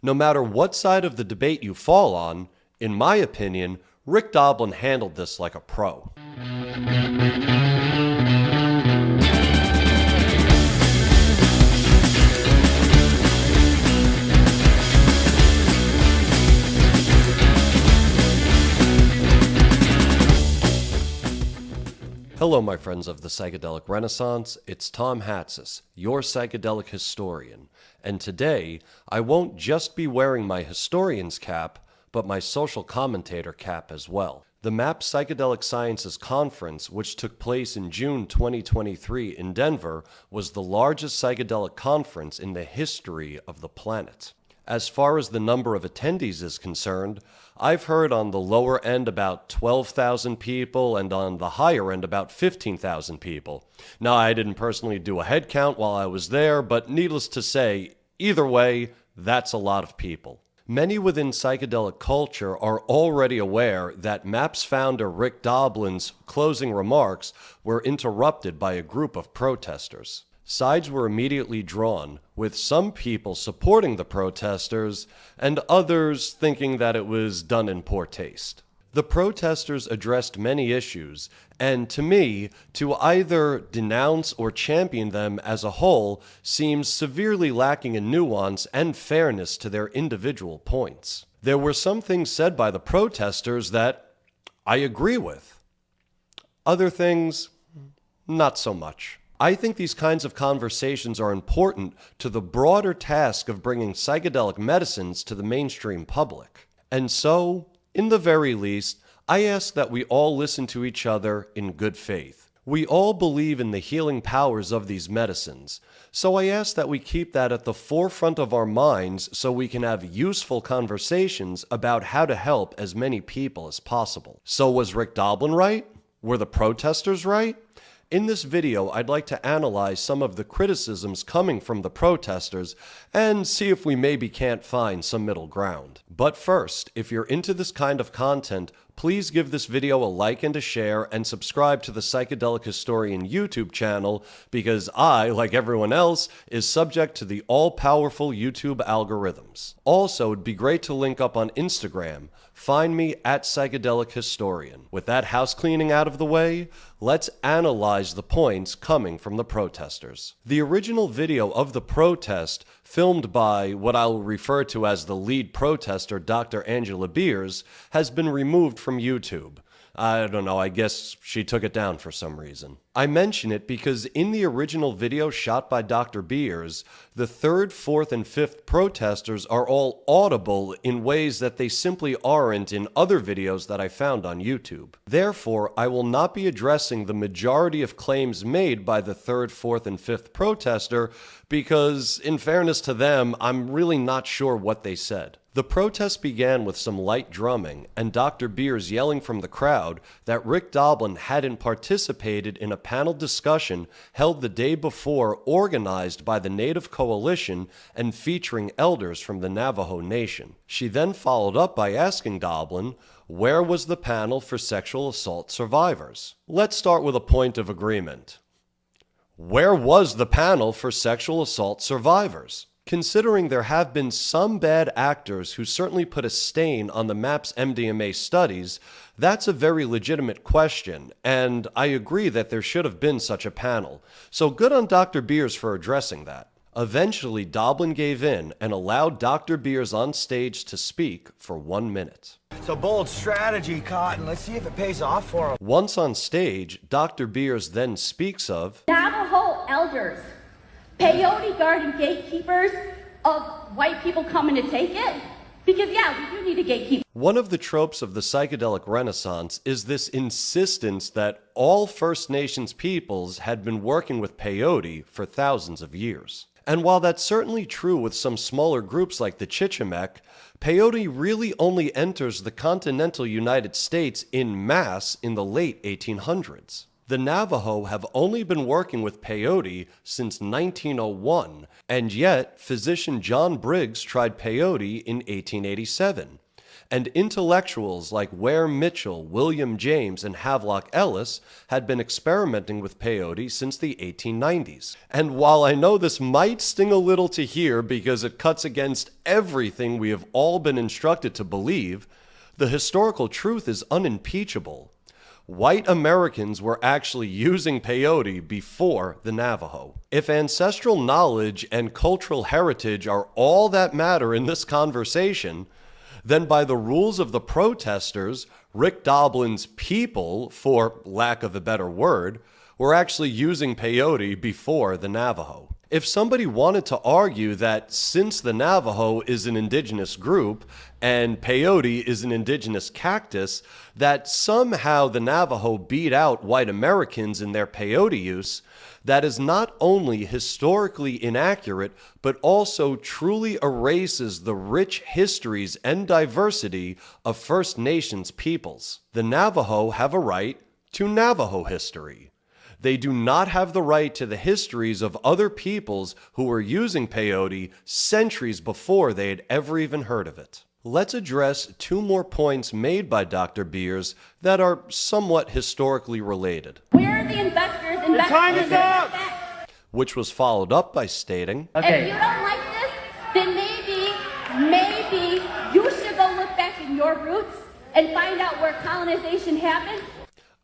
No matter what side of the debate you fall on, in my opinion, Rick Doblin handled this like a pro. Hello, my friends of the Psychedelic Renaissance. It's Tom Hatsis, your psychedelic historian. And today, I won't just be wearing my historian's cap, but my social commentator cap as well. The MAPS Psychedelic Sciences Conference, which took place in June 2023 in Denver, was the largest psychedelic conference in the history of the planet. As far as the number of attendees is concerned, I've heard on the lower end about 12,000 people and on the higher end about 15,000 people. Now, I didn't personally do a head count while I was there, but needless to say, either way, that's a lot of people. Many within psychedelic culture are already aware that MAPS founder Rick Doblin's closing remarks were interrupted by a group of protesters. Sides were immediately drawn, with some people supporting the protesters and others thinking that it was done in poor taste. The protesters addressed many issues, and to me, to either denounce or champion them as a whole seems severely lacking in nuance and fairness to their individual points. There were some things said by the protesters that I agree with. Other things, not so much. I think these kinds of conversations are important to the broader task of bringing psychedelic medicines to the mainstream public. And so, in the very least, I ask that we all listen to each other in good faith. We all believe in the healing powers of these medicines, so I ask that we keep that at the forefront of our minds so we can have useful conversations about how to help as many people as possible. So was Rick Doblin right? Were the protesters right? In this video, I'd like to analyze some of the criticisms coming from the protesters and see if we maybe can't find some middle ground. But first, if you're into this kind of content, please give this video a like and a share and subscribe to the Psychedelic Historian YouTube channel because I, like everyone else, is subject to the all-powerful YouTube algorithms. Also, it'd be great to link up on Instagram. Find me at Psychedelic Historian. With that house cleaning out of the way, let's analyze the points coming from the protesters. The original video of the protest, filmed by what I'll refer to as the lead protester, Dr. Angela Beers, has been removed from YouTube. I don't know, I guess she took it down for some reason. I mention it because in the original video shot by Dr. Beers, the third, fourth, and fifth protesters are all audible in ways that they simply aren't in other videos that I found on YouTube. Therefore, I will not be addressing the majority of claims made by the third, fourth, and fifth protester because, in fairness to them, I'm really not sure what they said. The protest began with some light drumming and Dr. Beers yelling from the crowd that Rick Doblin hadn't participated in a panel discussion held the day before organized by the Native Coalition and featuring elders from the Navajo Nation. She then followed up by asking Doblin, where was the panel for sexual assault survivors? Let's start with a point of agreement. Where was the panel for sexual assault survivors? Considering there have been some bad actors who certainly put a stain on the MAPS MDMA studies, that's a very legitimate question, and I agree that there should have been such a panel. So good on Dr. Beers for addressing that. Eventually, Doblin gave in and allowed Dr. Beers on stage to speak for 1 minute. It's a bold strategy, Cotton. Let's see if it pays off for him. Once on stage, Dr. Beers then speaks of Navajo elders, peyote garden gatekeepers of white people coming to take it? Because yeah, we do need a gatekeeper. One of the tropes of the psychedelic renaissance is this insistence that all First Nations peoples had been working with peyote for thousands of years. And while that's certainly true with some smaller groups like the Chichimek, peyote really only enters the continental United States en masse in the late 1800s. The Navajo have only been working with peyote since 1901, and yet physician John Briggs tried peyote in 1887. and intellectuals like Ware Mitchell, William James, and Havelock Ellis had been experimenting with peyote since the 1890s. And while I know this might sting a little to hear because it cuts against everything we have all been instructed to believe, the historical truth is unimpeachable. White Americans were actually using peyote before the Navajo. If ancestral knowledge and cultural heritage are all that matter in this conversation, then by the rules of the protestors, Rick Doblin's people, for lack of a better word, were actually using peyote before the Navajo. If somebody wanted to argue that since the Navajo is an indigenous group and peyote is an indigenous cactus, that somehow the Navajo beat out white Americans in their peyote use, that is not only historically inaccurate, but also truly erases the rich histories and diversity of First Nations peoples. The Navajo have a right to Navajo history. They do not have the right to the histories of other peoples who were using peyote centuries before they had ever even heard of it. Let's address two more points made by Dr. Beers that are somewhat historically related. Where are the investors investing time is in this up! effect? Which was followed up by stating, If you don't like this, then maybe you should go look back in your roots and find out where colonization happened.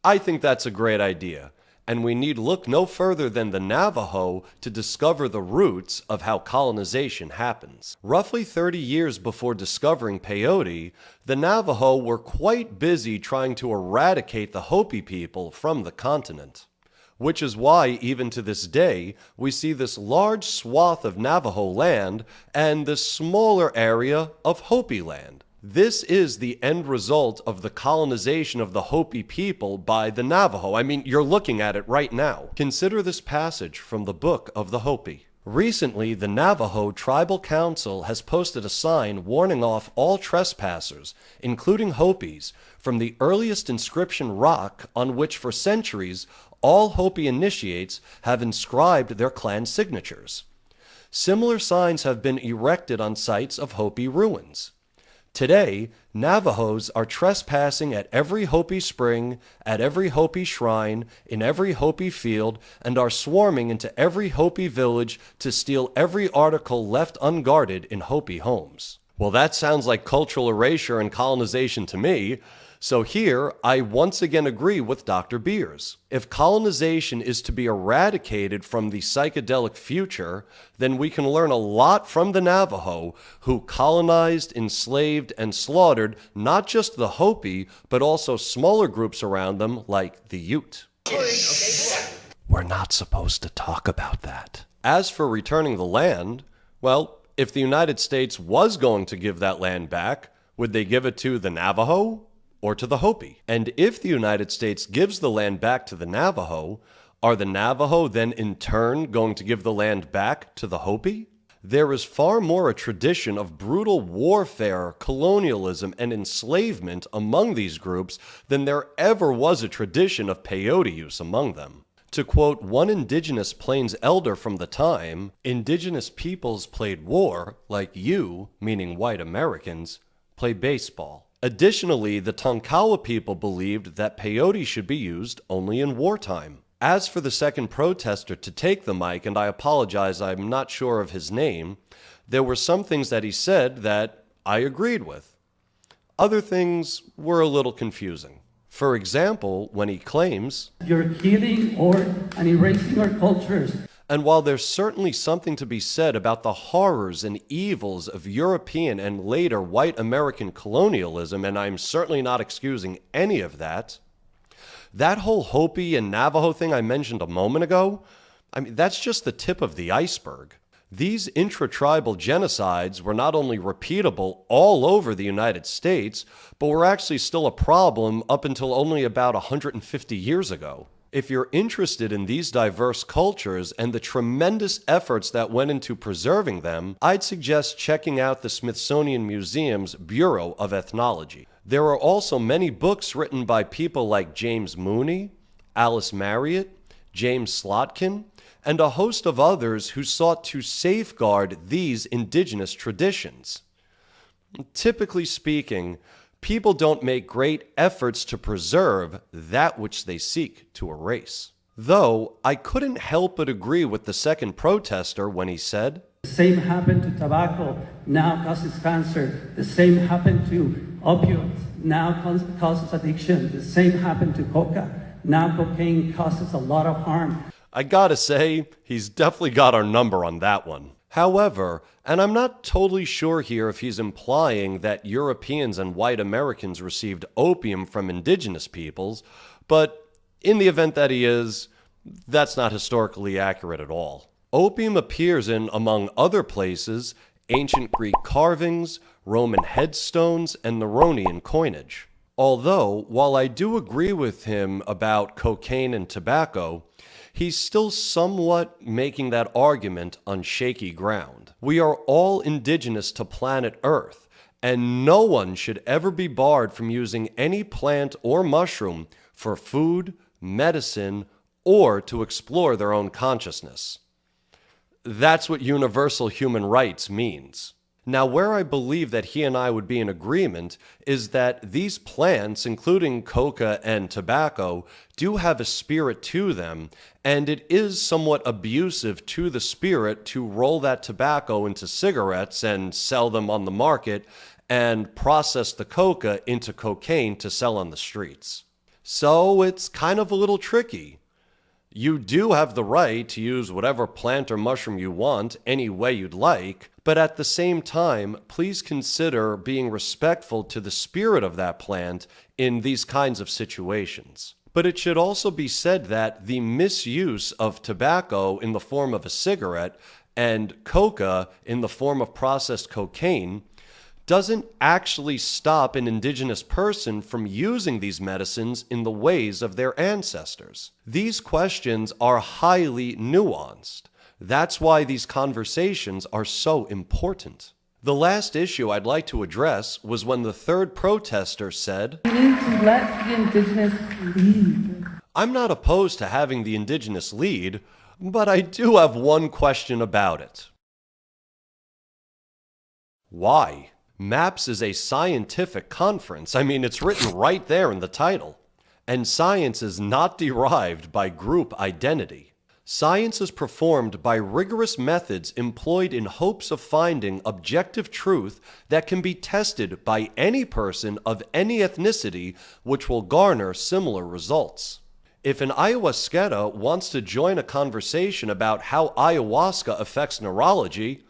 I think that's a great idea. And we need look no further than the Navajo to discover the roots of how colonization happens. Roughly 30 years before discovering peyote, the Navajo were quite busy trying to eradicate the Hopi people from the continent. Which is why, even to this day, we see this large swath of Navajo land and this smaller area of Hopi land. This is the end result of the colonization of the Hopi people by the Navajo. I mean, you're looking at it right now. Consider this passage from the Book of the Hopi. Recently, the Navajo Tribal Council has posted a sign warning off all trespassers, including Hopis, from the earliest inscription rock on which for centuries all Hopi initiates have inscribed their clan signatures. Similar signs have been erected on sites of Hopi ruins. Today, Navajos are trespassing at every Hopi spring, at every Hopi shrine, in every Hopi field, and are swarming into every Hopi village to steal every article left unguarded in Hopi homes. Well, that sounds like cultural erasure and colonization to me. So here, I once again agree with Dr. Beers. If colonization is to be eradicated from the psychedelic future, then we can learn a lot from the Navajo, who colonized, enslaved, and slaughtered not just the Hopi, but also smaller groups around them like the Ute. We're not supposed to talk about that. As for returning the land, well, if the United States was going to give that land back, would they give it to the Navajo or to the Hopi? And if the United States gives the land back to the Navajo, are the Navajo then in turn going to give the land back to the Hopi? There is far more a tradition of brutal warfare, colonialism, and enslavement among these groups than there ever was a tradition of peyote use among them. To quote one indigenous Plains elder from the time, indigenous peoples played war like you, meaning white Americans, play baseball. Additionally, the Tonkawa people believed that peyote should be used only in wartime. As for the second protester to take the mic, and I apologize, I'm not sure of his name, there were some things that he said that I agreed with. Other things were a little confusing. For example, when he claims, "You're killing and erasing our cultures." And while there's certainly something to be said about the horrors and evils of European and later white American colonialism, and I'm certainly not excusing any of that, that whole Hopi and Navajo thing I mentioned a moment ago, I mean, that's just the tip of the iceberg. These intra-tribal genocides were not only repeatable all over the United States, but were actually still a problem up until only about 150 years ago. If you're interested in these diverse cultures and the tremendous efforts that went into preserving them, I'd suggest checking out the Smithsonian Museum's Bureau of Ethnology. There are also many books written by people like James Mooney, Alice Marriott, James Slotkin, and a host of others who sought to safeguard these indigenous traditions. Typically speaking, people don't make great efforts to preserve that which they seek to erase. Though I couldn't help but agree with the second protester when he said, The same happened to tobacco, now causes cancer. The same happened to opioids, now causes addiction. The same happened to coca, now cocaine causes a lot of harm. I gotta say, he's definitely got our number on that one. However, and I'm not totally sure here if he's implying that Europeans and white Americans received opium from indigenous peoples, but in the event that he is, that's not historically accurate at all. Opium appears in, among other places, ancient Greek carvings, Roman headstones, and Neronian coinage. Although, while I do agree with him about cocaine and tobacco, he's still somewhat making that argument on shaky ground. We are all indigenous to planet Earth, and no one should ever be barred from using any plant or mushroom for food, medicine, or to explore their own consciousness. That's what universal human rights means. Now, where I believe that he and I would be in agreement is that these plants, including coca and tobacco, do have a spirit to them, and it is somewhat abusive to the spirit to roll that tobacco into cigarettes and sell them on the market and process the coca into cocaine to sell on the streets. So it's kind of a little tricky. You do have the right to use whatever plant or mushroom you want any way you'd like, but at the same time, please consider being respectful to the spirit of that plant in these kinds of situations. But it should also be said that the misuse of tobacco in the form of a cigarette and coca in the form of processed cocaine doesn't actually stop an indigenous person from using these medicines in the ways of their ancestors. These questions are highly nuanced. That's why these conversations are so important. The last issue I'd like to address was when the third protester said, We need to let the indigenous lead. I'm not opposed to having the indigenous lead, but I do have one question about it. Why? MAPS is a scientific conference. I mean, it's written right there in the title. And science is not derived by group identity. Science is performed by rigorous methods employed in hopes of finding objective truth that can be tested by any person of any ethnicity, which will garner similar results. If an ayahuasquera wants to join a conversation about how ayahuasca affects neurology,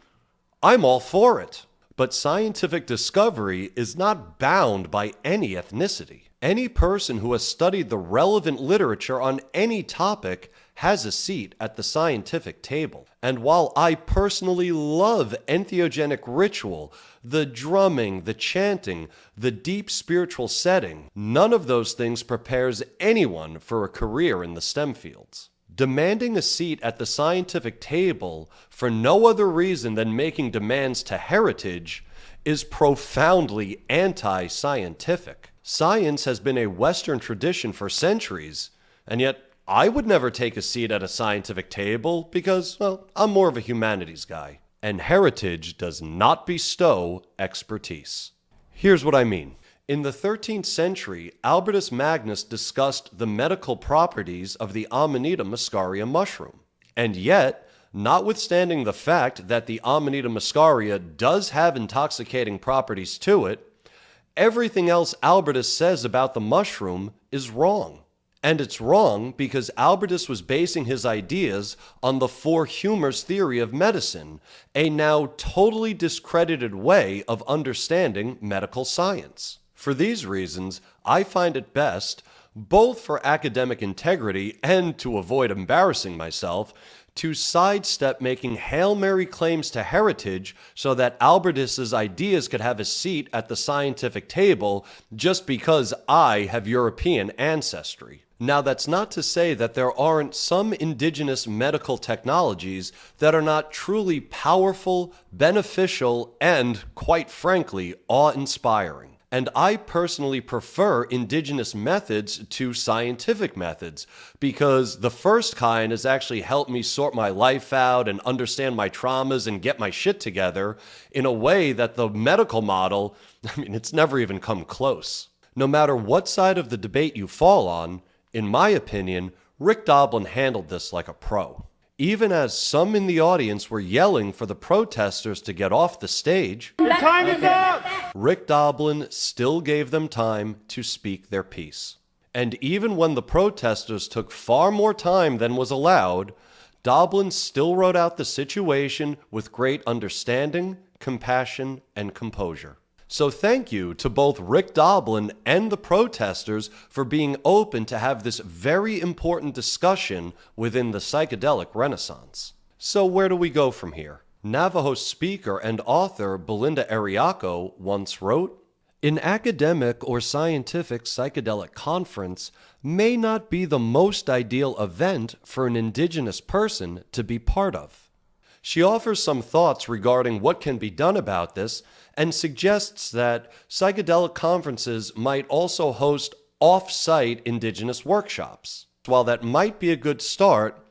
I'm all for it. But scientific discovery is not bound by any ethnicity. Any person who has studied the relevant literature on any topic has a seat at the scientific table. And while I personally love entheogenic ritual, the drumming, the chanting, the deep spiritual setting, none of those things prepares anyone for a career in the STEM fields. Demanding a seat at the scientific table for no other reason than making demands to heritage is profoundly anti-scientific. Science has been a Western tradition for centuries, and yet I would never take a seat at a scientific table because, well, I'm more of a humanities guy. And heritage does not bestow expertise. Here's what I mean. In the 13th century, Albertus Magnus discussed the medical properties of the Amanita muscaria mushroom. And yet, notwithstanding the fact that the Amanita muscaria does have intoxicating properties to it, everything else Albertus says about the mushroom is wrong. And it's wrong because Albertus was basing his ideas on the four humors theory of medicine, a now totally discredited way of understanding medical science. For these reasons, I find it best, both for academic integrity and to avoid embarrassing myself, to sidestep making Hail Mary claims to heritage so that Albertus's ideas could have a seat at the scientific table just because I have European ancestry. Now, that's not to say that there aren't some indigenous medical technologies that are not truly powerful, beneficial, and, quite frankly, awe-inspiring. And I personally prefer indigenous methods to scientific methods because the first kind has actually helped me sort my life out and understand my traumas and get my shit together in a way that the medical model, it's never even come close. No matter what side of the debate you fall on, in my opinion, Rick Doblin handled this like a pro. Even as some in the audience were yelling for the protesters to get off the stage, Your time is up! Rick Doblin still gave them time to speak their piece. And even when the protesters took far more time than was allowed, Doblin still wrote out the situation with great understanding, compassion, and composure. So thank you to both Rick Doblin and the protesters for being open to have this very important discussion within the psychedelic renaissance. So where do we go from here? Navajo speaker and author Belinda Ariaco once wrote, "An academic or scientific psychedelic conference may not be the most ideal event for an indigenous person to be part of." She offers some thoughts regarding what can be done about this and suggests that psychedelic conferences might also host off-site indigenous workshops. While that might be a good start,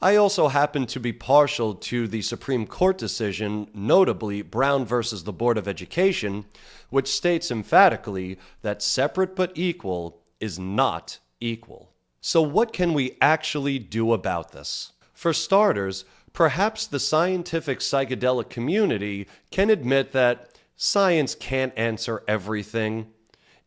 I also happen to be partial to the Supreme Court decision, notably Brown versus the Board of Education, which states emphatically that separate but equal is not equal. So what can we actually do about this? For starters, perhaps the scientific psychedelic community can admit that science can't answer everything,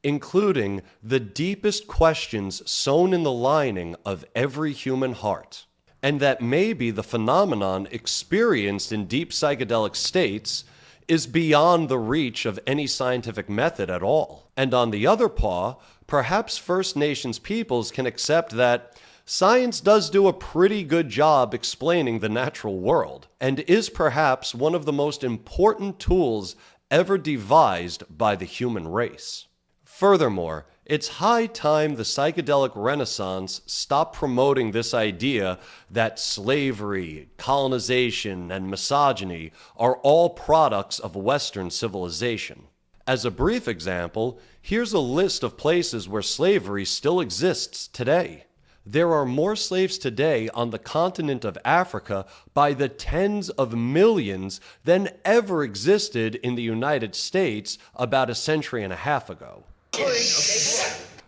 including the deepest questions sewn in the lining of every human heart, and that maybe the phenomenon experienced in deep psychedelic states is beyond the reach of any scientific method at all. And on the other paw, perhaps First Nations peoples can accept that science does do a pretty good job explaining the natural world, and is perhaps one of the most important tools ever devised by the human race. Furthermore, it's high time the psychedelic renaissance stopped promoting this idea that slavery, colonization, and misogyny are all products of Western civilization. As a brief example, here's a list of places where slavery still exists today. There are more slaves today on the continent of Africa by the tens of millions than ever existed in the United States about a century and a half ago.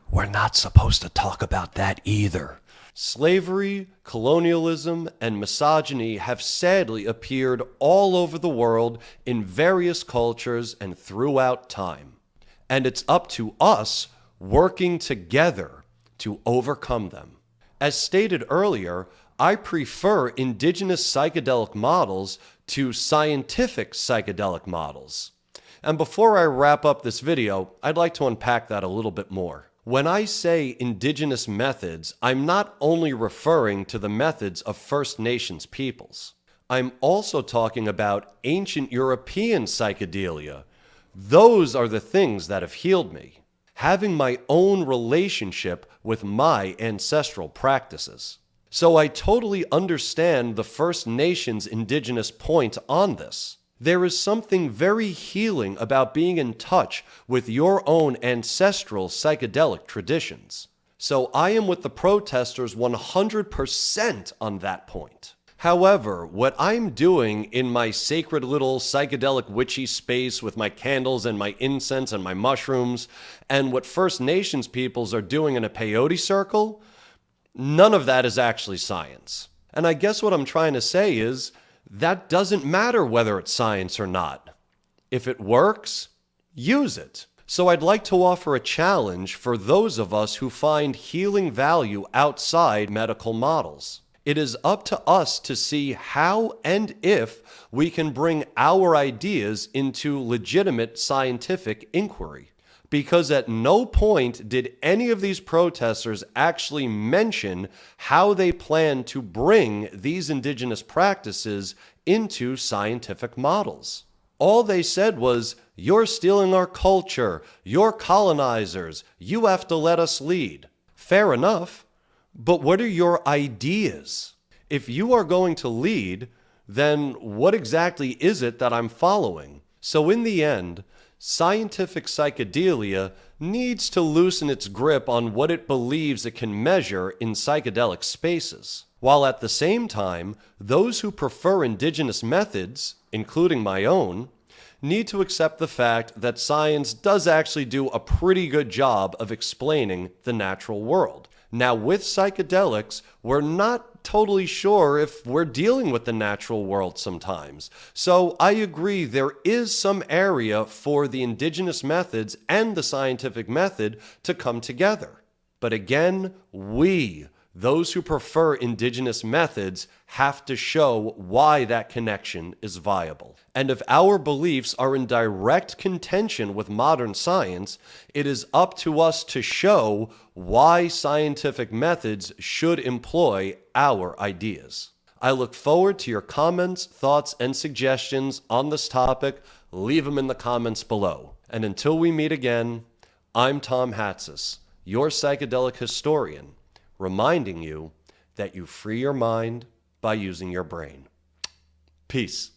We're not supposed to talk about that either. Slavery, colonialism, and misogyny have sadly appeared all over the world in various cultures and throughout time. And it's up to us working together to overcome them. As stated earlier, I prefer indigenous psychedelic models to scientific psychedelic models. And before I wrap up this video, I'd like to unpack that a little bit more. When I say indigenous methods, I'm not only referring to the methods of First Nations peoples. I'm also talking about ancient European psychedelia. Those are the things that have healed me. Having my own relationship with my ancestral practices. So I totally understand the First Nations indigenous point on this. There is something very healing about being in touch with your own ancestral psychedelic traditions. So I am with the protesters 100% on that point. However, what I'm doing in my sacred little psychedelic witchy space with my candles and my incense and my mushrooms, and what First Nations peoples are doing in a peyote circle, none of that is actually science. And I guess what I'm trying to say is, that doesn't matter whether it's science or not. If it works, use it. So I'd like to offer a challenge for those of us who find healing value outside medical models. It is up to us to see how and if we can bring our ideas into legitimate scientific inquiry. Because at no point did any of these protesters actually mention how they plan to bring these indigenous practices into scientific models. All they said was, "You're stealing our culture, you're colonizers, you have to let us lead." Fair enough. But what are your ideas? If you are going to lead, then what exactly is it that I'm following? So in the end, scientific psychedelia needs to loosen its grip on what it believes it can measure in psychedelic spaces, while at the same time, those who prefer indigenous methods, including my own, need to accept the fact that science does actually do a pretty good job of explaining the natural world. Now, with psychedelics, we're not totally sure if we're dealing with the natural world sometimes. So I agree there is some area for the indigenous methods and the scientific method to come together. But again, those who prefer indigenous methods, have to show why that connection is viable. And if our beliefs are in direct contention with modern science, it is up to us to show why scientific methods should employ our ideas. I look forward to your comments, thoughts, and suggestions on this topic. Leave them in the comments below. And until we meet again, I'm Tom Hatsis, your psychedelic historian, reminding you that you free your mind by using your brain. Peace.